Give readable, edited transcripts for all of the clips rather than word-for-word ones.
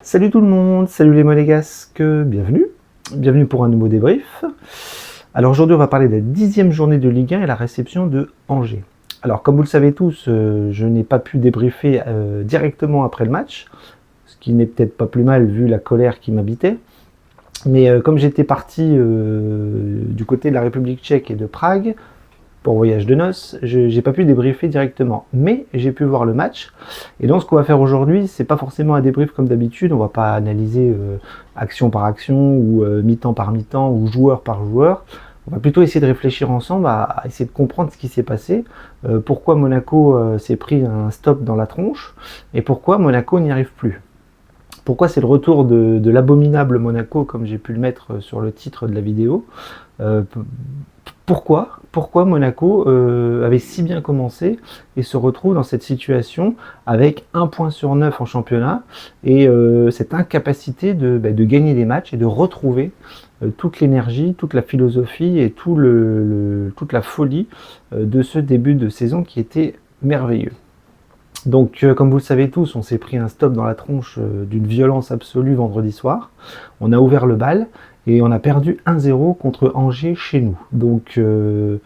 Salut tout le monde, salut les monégasques, bienvenue pour un nouveau débrief. Alors aujourd'hui on va parler de la 10e journée de Ligue 1 et la réception de Angers. Alors comme vous le savez tous, je n'ai pas pu débriefer directement après le match, ce qui n'est peut-être pas plus mal vu la colère qui m'habitait. Mais comme j'étais parti du côté de la République tchèque et de Prague, pour voyage de noces, j'ai pas pu débriefer directement, mais j'ai pu voir le match. Et donc ce qu'on va faire aujourd'hui, c'est pas forcément un débrief comme d'habitude, on va pas analyser action par action ou mi-temps par mi-temps ou joueur par joueur. On va plutôt essayer de réfléchir ensemble à essayer de comprendre ce qui s'est passé, pourquoi Monaco s'est pris un stop dans la tronche et pourquoi Monaco n'y arrive plus. Pourquoi c'est le retour de l'abominable Monaco, comme j'ai pu le mettre sur le titre de la vidéo. Pourquoi Monaco avait si bien commencé et se retrouve dans cette situation avec 1 point sur 9 en championnat et cette incapacité de gagner des matchs et de retrouver toute l'énergie, toute la philosophie et toute la folie de ce début de saison qui était merveilleux. Donc, comme vous le savez tous, on s'est pris un stop dans la tronche d'une violence absolue vendredi soir. On a ouvert le bal et on a perdu 1-0 contre Angers chez nous. Donc, il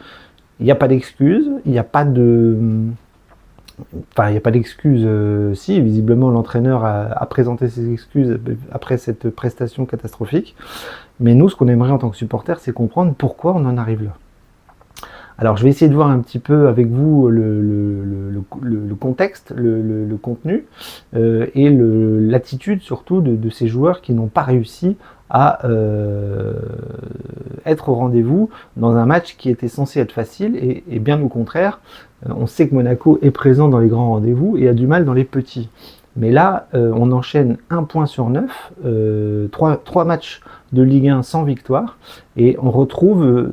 n'y a pas d'excuse, il n'y a pas de... Enfin, il n'y a pas d'excuse, si, visiblement l'entraîneur a présenté ses excuses après cette prestation catastrophique. Mais nous, ce qu'on aimerait en tant que supporters, c'est comprendre pourquoi on en arrive là. Alors je vais essayer de voir un petit peu avec vous le contexte, le contenu et l'attitude surtout de ces joueurs qui n'ont pas réussi à être au rendez-vous dans un match qui était censé être facile et bien au contraire, on sait que Monaco est présent dans les grands rendez-vous et a du mal dans les petits. Mais là, on enchaîne 1 point sur 9, 3 matchs de Ligue 1 sans victoire et on retrouve...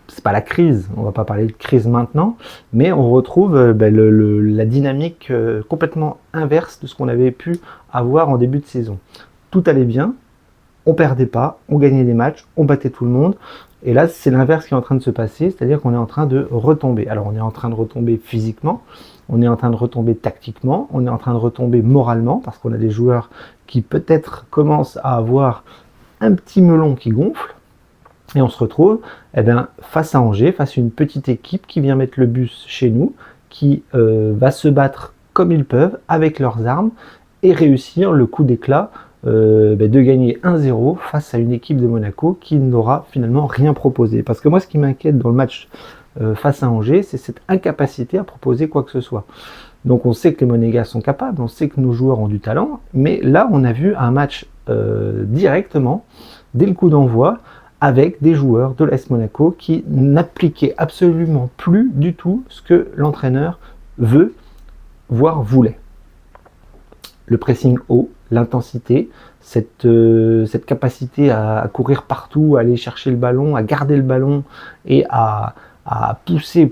c'est pas la crise, on va pas parler de crise maintenant, mais on retrouve la dynamique complètement inverse de ce qu'on avait pu avoir en début de saison. Tout allait bien, on perdait pas, on gagnait des matchs, on battait tout le monde, et là c'est l'inverse qui est en train de se passer, c'est-à-dire qu'on est en train de retomber. Alors on est en train de retomber physiquement, on est en train de retomber tactiquement, on est en train de retomber moralement, parce qu'on a des joueurs qui peut-être commencent à avoir un petit melon qui gonfle, et on se retrouve face à Angers, face à une petite équipe qui vient mettre le bus chez nous, qui va se battre comme ils peuvent, avec leurs armes, et réussir le coup d'éclat de gagner 1-0 face à une équipe de Monaco qui n'aura finalement rien proposé. Parce que moi, ce qui m'inquiète dans le match face à Angers, c'est cette incapacité à proposer quoi que ce soit. Donc on sait que les Monégas sont capables, on sait que nos joueurs ont du talent, mais là, on a vu un match directement, dès le coup d'envoi, avec des joueurs de l'AS Monaco qui n'appliquaient absolument plus du tout ce que l'entraîneur veut, voire voulait. Le pressing haut, l'intensité, cette capacité à courir partout, à aller chercher le ballon, à garder le ballon et à pousser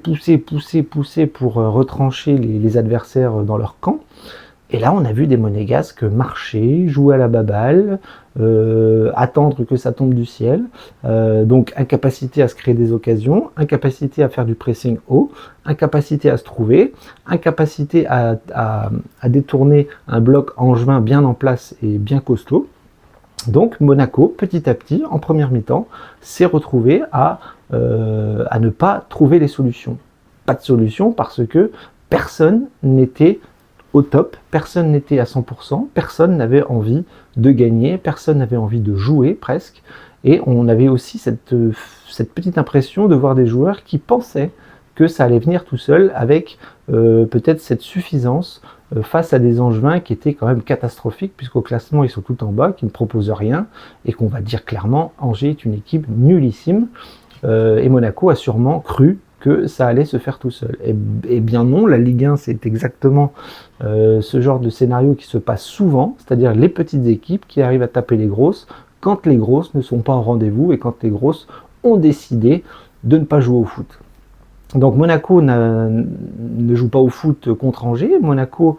pour retrancher les adversaires dans leur camp. Et là, on a vu des monégasques marcher, jouer à la baballe, attendre que ça tombe du ciel. Donc, incapacité à se créer des occasions, incapacité à faire du pressing haut, incapacité à se trouver, incapacité à détourner un bloc angevin bien en place et bien costaud. Donc, Monaco, petit à petit, en première mi-temps, s'est retrouvé à ne pas trouver les solutions. Pas de solution parce que personne n'était au top, personne n'était à 100%, personne n'avait envie de gagner, personne n'avait envie de jouer presque, et on avait aussi cette petite impression de voir des joueurs qui pensaient que ça allait venir tout seul avec peut-être cette suffisance face à des Angevins qui étaient quand même catastrophiques, puisqu'au classement ils sont tout en bas, qui ne proposent rien, et qu'on va dire clairement, Angers est une équipe nullissime, et Monaco a sûrement cru que ça allait se faire tout seul. Et bien non, la Ligue 1, c'est exactement ce genre de scénario qui se passe souvent, c'est-à-dire les petites équipes qui arrivent à taper les grosses quand les grosses ne sont pas au rendez-vous et quand les grosses ont décidé de ne pas jouer au foot. Donc Monaco ne joue pas au foot contre Angers, Monaco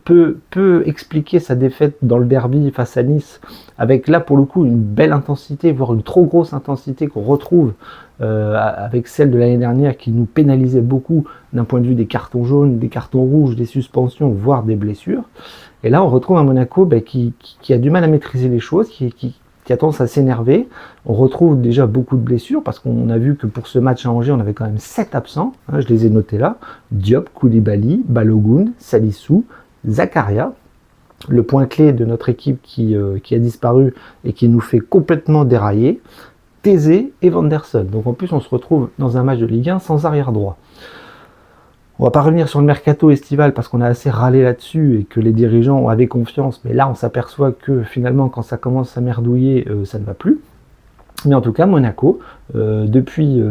peut expliquer sa défaite dans le derby face à Nice, avec là pour le coup une belle intensité, voire une trop grosse intensité qu'on retrouve avec celle de l'année dernière qui nous pénalisait beaucoup d'un point de vue des cartons jaunes, des cartons rouges, des suspensions, voire des blessures. Et là on retrouve un Monaco qui a du mal à maîtriser les choses, qui a tendance à s'énerver. On retrouve déjà beaucoup de blessures, parce qu'on a vu que pour ce match à Angers, on avait quand même 7 absents, hein, je les ai notés là, Diop, Koulibaly, Balogun, Salissou, Zakaria. Le point clé de notre équipe qui a disparu et qui nous fait complètement dérailler, Thésée et Vanderson. Donc en plus on se retrouve dans un match de Ligue 1 sans arrière droit. On va pas revenir sur le mercato estival parce qu'on a assez râlé là-dessus et que les dirigeants avaient confiance, mais là on s'aperçoit que finalement quand ça commence à merdouiller, ça ne va plus. Mais en tout cas, Monaco, depuis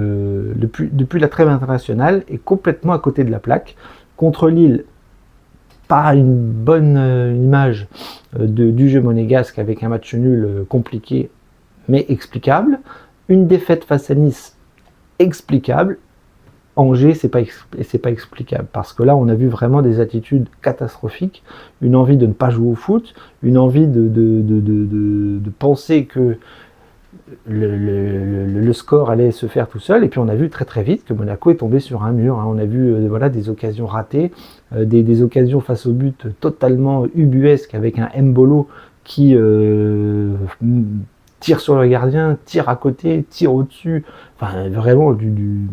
la trêve internationale, est complètement à côté de la plaque. Contre Lille, pas une bonne image du jeu monégasque avec un match nul compliqué, mais explicable. Une défaite face à Nice, explicable. Angers, c'est pas explicable, parce que là, on a vu vraiment des attitudes catastrophiques, une envie de ne pas jouer au foot, une envie de penser que le score allait se faire tout seul, et puis on a vu très très vite que Monaco est tombé sur un mur, hein. On a vu des occasions ratées, des occasions face au but totalement ubuesques, avec un Mbolo qui tire sur le gardien, tire à côté, tire au-dessus, enfin vraiment du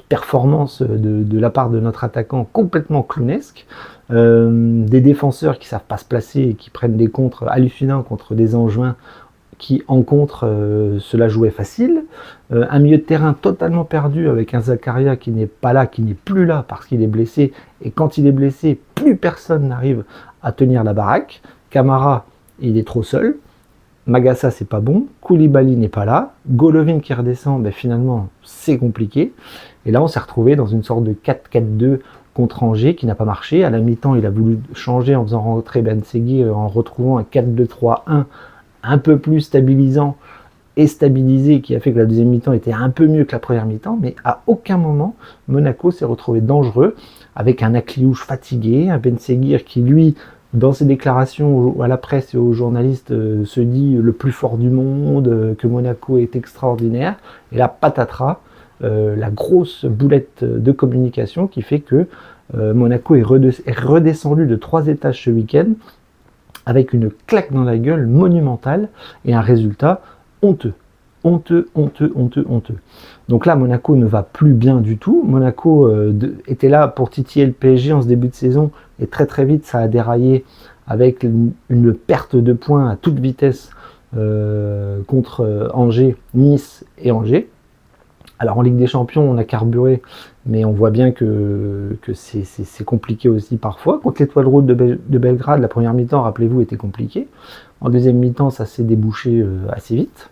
performance de la part de notre attaquant complètement clownesque, des défenseurs qui savent pas se placer et qui prennent des contres hallucinants contre des Angevins qui en contre cela jouait facile, un milieu de terrain totalement perdu avec un Zakaria qui n'est pas là, qui n'est plus là parce qu'il est blessé, et quand il est blessé, plus personne n'arrive à tenir la baraque. Camara, il est trop seul, Magassa c'est pas bon, Koulibaly n'est pas là, Golovin qui redescend, finalement c'est compliqué, et là on s'est retrouvé dans une sorte de 4-4-2 contre Angers qui n'a pas marché. À la mi-temps il a voulu changer en faisant rentrer Ben Seguir, en retrouvant un 4-2-3-1 un peu plus stabilisant et stabilisé, qui a fait que la deuxième mi-temps était un peu mieux que la première mi-temps, mais à aucun moment Monaco s'est retrouvé dangereux, avec un Akliouche fatigué, un Ben Seguir qui lui, dans ses déclarations à la presse et aux journalistes, se dit le plus fort du monde, que Monaco est extraordinaire, et là patatras, la grosse boulette de communication qui fait que Monaco est redescendu de 3 étages ce week-end, avec une claque dans la gueule monumentale et un résultat honteux. Honteux. Donc là, Monaco ne va plus bien du tout. Monaco était là pour titiller le PSG en ce début de saison, et très très vite ça a déraillé avec une perte de points à toute vitesse contre Angers, Nice et Angers. Alors en Ligue des Champions, on a carburé, mais on voit bien que c'est compliqué aussi parfois. Contre l'Étoile Rouge de Belgrade, la première mi-temps, rappelez-vous, était compliquée. En deuxième mi-temps, ça s'est débouché assez vite.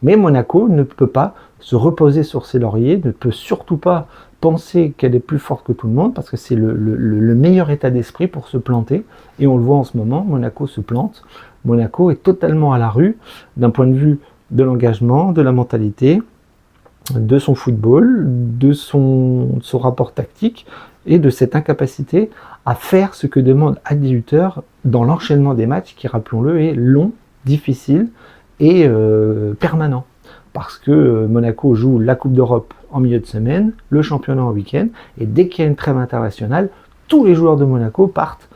Mais Monaco ne peut pas se reposer sur ses lauriers, ne peut surtout pas penser qu'elle est plus forte que tout le monde, parce que c'est le meilleur état d'esprit pour se planter. Et on le voit en ce moment, Monaco se plante. Monaco est totalement à la rue d'un point de vue de l'engagement, de la mentalité, de son football, de son rapport tactique, et de cette incapacité à faire ce que demande Adi Hütter dans l'enchaînement des matchs qui, rappelons-le, est long, difficile et permanent. Parce que Monaco joue la Coupe d'Europe en milieu de semaine, le championnat en week-end, et dès qu'il y a une trêve internationale, tous les joueurs de Monaco partent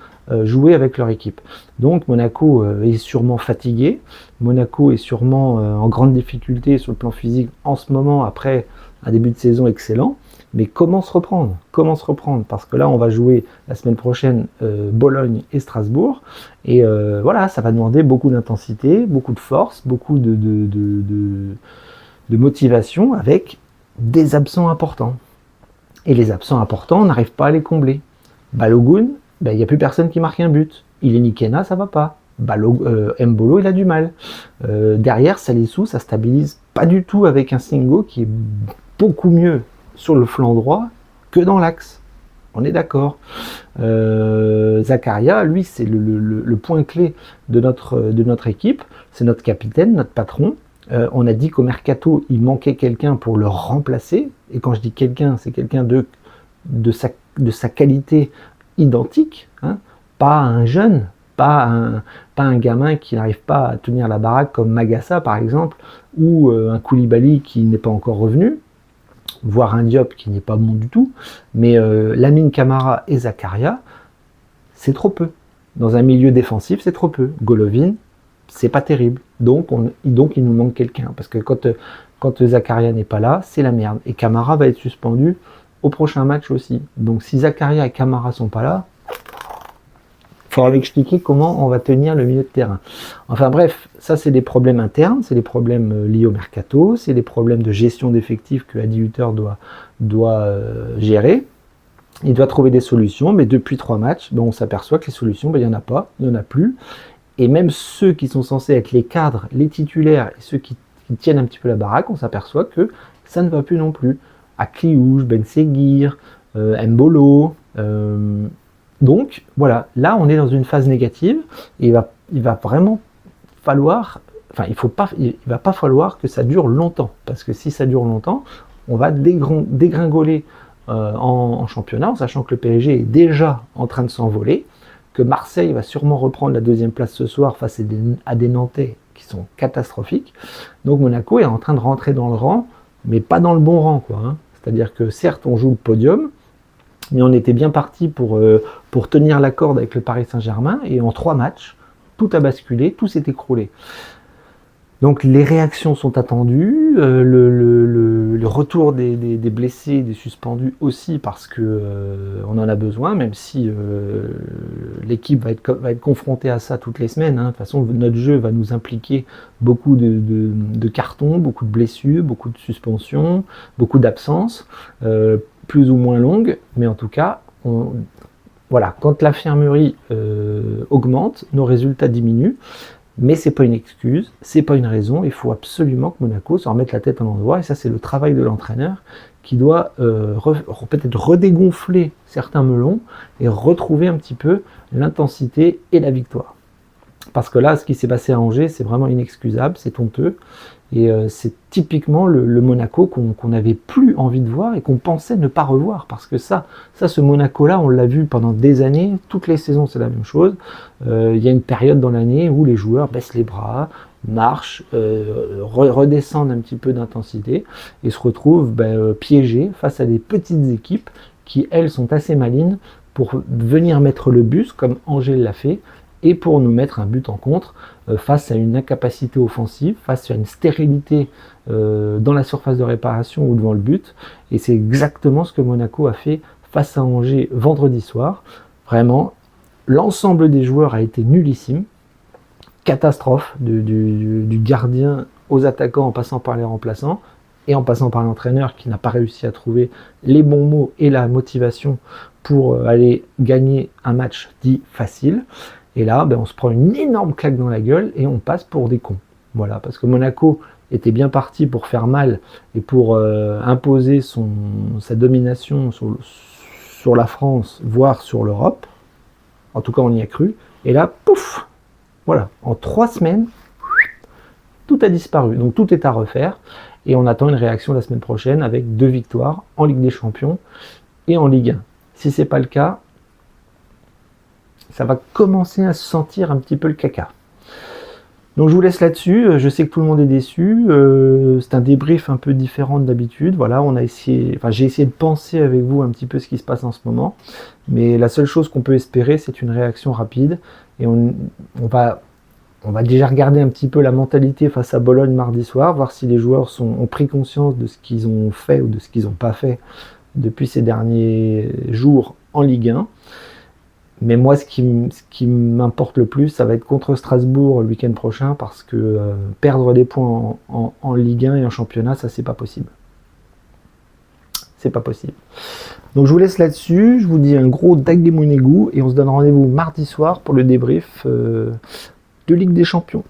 jouer avec leur équipe. Donc Monaco est sûrement fatigué, Monaco est sûrement en grande difficulté sur le plan physique en ce moment, après un début de saison excellent, mais comment se reprendre? Parce que là on va jouer la semaine prochaine Bologne et Strasbourg, et voilà, ça va demander beaucoup d'intensité, beaucoup de force, beaucoup de motivation, avec des absents importants. Et les absents importants, on n'arrive pas à les combler. Balogun, il n'y a plus personne qui marque un but. Ileni Kena, ça va pas. Mbolo, il a du mal. Derrière, Salissou, ça stabilise pas du tout, avec un Singo qui est beaucoup mieux sur le flanc droit que dans l'axe. On est d'accord. Zakaria, lui, c'est le point clé de notre équipe. C'est notre capitaine, notre patron. On a dit qu'au mercato, il manquait quelqu'un pour le remplacer. Et quand je dis quelqu'un, c'est quelqu'un de sa qualité identique, hein, pas un jeune, pas un gamin qui n'arrive pas à tenir la baraque comme Magassa par exemple, ou un Koulibaly qui n'est pas encore revenu, voire un Diop qui n'est pas bon du tout, mais Lamine Camara et Zakaria, c'est trop peu. Dans un milieu défensif, c'est trop peu. Golovin, c'est pas terrible. Donc il nous manque quelqu'un. Parce que quand Zakaria n'est pas là, c'est la merde. Et Camara va être suspendu au prochain match aussi. Donc si Zakaria et Camara sont pas là, il faudra m'expliquer comment on va tenir le milieu de terrain. Enfin bref, ça c'est des problèmes internes, c'est des problèmes liés au mercato, c'est des problèmes de gestion d'effectifs que Adi Hutter doit gérer. Il doit trouver des solutions, mais depuis 3 matchs, on s'aperçoit que les solutions, il n'y en a pas, il n'y en a plus. Et même ceux qui sont censés être les cadres, les titulaires, et ceux qui tiennent un petit peu la baraque, on s'aperçoit que ça ne va plus non plus. Akliouche, Ben Seguir, Mbolo. Donc voilà, là on est dans une phase négative, et il va vraiment falloir, enfin il va pas falloir que ça dure longtemps, parce que si ça dure longtemps, on va dégringoler en championnat, en sachant que le PSG est déjà en train de s'envoler, que Marseille va sûrement reprendre la 2e place ce soir face à des Nantais qui sont catastrophiques. Donc Monaco est en train de rentrer dans le rang, mais pas dans le bon rang, quoi, hein. C'est-à-dire que certes on joue le podium, mais on était bien parti pour tenir la corde avec le Paris Saint-Germain, et en 3 matchs, tout a basculé, tout s'est écroulé. Donc les réactions sont attendues, le retour des blessés, des suspendus aussi, parce que on en a besoin, même si l'équipe va être confrontée à ça toutes les semaines, hein. De toute façon, notre jeu va nous impliquer beaucoup de cartons, beaucoup de blessures, beaucoup de suspensions, beaucoup d'absences, plus ou moins longues, mais en tout cas, voilà, quand l'infirmerie augmente, nos résultats diminuent. Mais c'est pas une excuse, c'est pas une raison, il faut absolument que Monaco se remette la tête à l'endroit, et ça c'est le travail de l'entraîneur qui doit peut-être redégonfler certains melons et retrouver un petit peu l'intensité et la victoire. Parce que là, ce qui s'est passé à Angers, c'est vraiment inexcusable, c'est honteux, et c'est typiquement le Monaco qu'on n'avait plus envie de voir et qu'on pensait ne pas revoir, parce que ça ce Monaco-là, on l'a vu pendant des années, toutes les saisons c'est la même chose. Il y a une période dans l'année où les joueurs baissent les bras, marchent, redescendent un petit peu d'intensité, et se retrouvent piégés face à des petites équipes qui, elles, sont assez malines pour venir mettre le bus, comme Angers l'a fait, et pour nous mettre un but en contre face à une incapacité offensive, face à une stérilité dans la surface de réparation ou devant le but. Et c'est exactement ce que Monaco a fait face à Angers vendredi soir. Vraiment, l'ensemble des joueurs a été nullissime. Catastrophe du gardien aux attaquants en passant par les remplaçants et en passant par l'entraîneur qui n'a pas réussi à trouver les bons mots et la motivation pour aller gagner un match dit facile. Et là, on se prend une énorme claque dans la gueule et on passe pour des cons. Voilà, parce que Monaco était bien parti pour faire mal et pour imposer sa domination sur la France, voire sur l'Europe. En tout cas, on y a cru. Et là, pouf, voilà, en 3 semaines, tout a disparu. Donc tout est à refaire. Et on attend une réaction la semaine prochaine avec 2 victoires en Ligue des Champions et en Ligue 1. Si ce n'est pas le cas, ça va commencer à se sentir un petit peu le caca. Donc je vous laisse là-dessus, je sais que tout le monde est déçu, c'est un débrief un peu différent de d'habitude, voilà, j'ai essayé de penser avec vous un petit peu ce qui se passe en ce moment, mais la seule chose qu'on peut espérer, c'est une réaction rapide, et on va déjà regarder un petit peu la mentalité face à Bologne mardi soir, voir si les joueurs ont pris conscience de ce qu'ils ont fait ou de ce qu'ils n'ont pas fait depuis ces derniers jours en Ligue 1. Mais moi, ce qui m'importe le plus, ça va être contre Strasbourg le week-end prochain, parce que perdre des points en Ligue 1 et en championnat, ça, c'est pas possible. C'est pas possible. Donc je vous laisse là-dessus, je vous dis un gros Dagdemounégou, et on se donne rendez-vous mardi soir pour le débrief de Ligue des Champions.